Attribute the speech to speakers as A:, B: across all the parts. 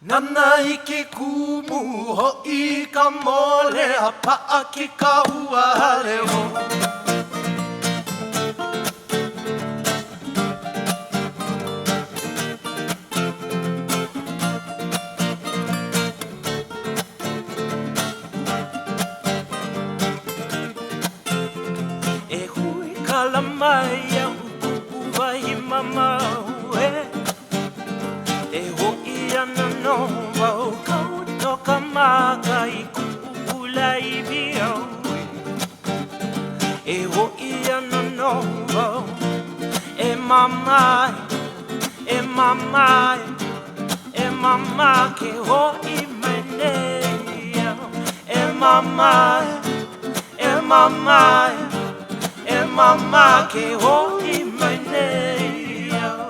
A: Nana i ke kumu ho'i ka mole a pa'a ki ka ua hale ho. E hui ka lamai au ku'ua i mamau e. E ho'i ana no wau kau no ka maka i ku'ula i biau. E ho'i ana no wau e mamai, e mamai, e mama ke ho'i mai nei au. E mamai, e mamai, e mama ke ho'i mai nei au.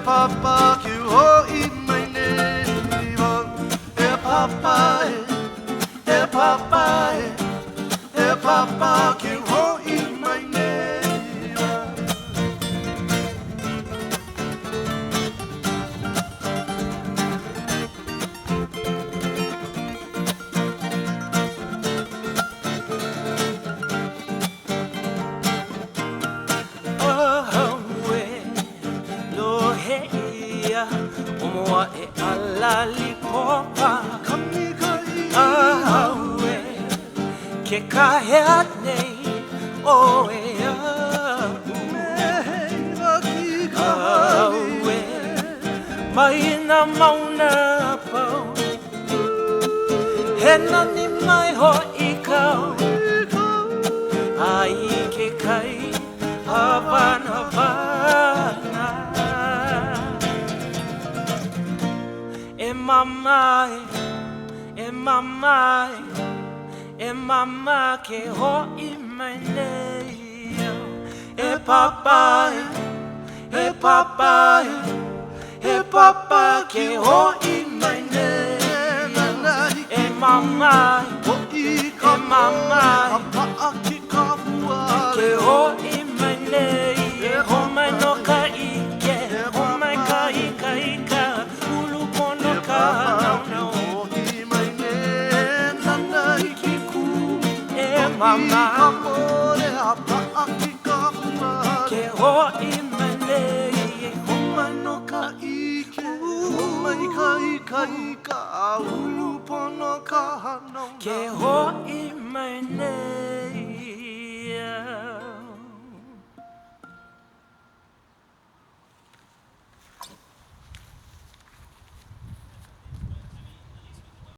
A: Papa que ho'i mai nei wau. E papa que ho'i mai nei wau. Omoa e alali popa ahaue ke kahea nei o e ahaue mai na mauna pau he nani mai ho'i kau ai ke kai Havana Havana. E mamai, e mamai, e mama ke ho'i mai nei au. E papai, e papai, e papa ke ho'i mai nei au. E mamai, e mamai, ke ho'i mai nei. E homai no ka ike, homai ka ika ika. Mama, ke ho'i mai nei, homai no ka ike, homai ka ika ika, ulu pono ka hanau.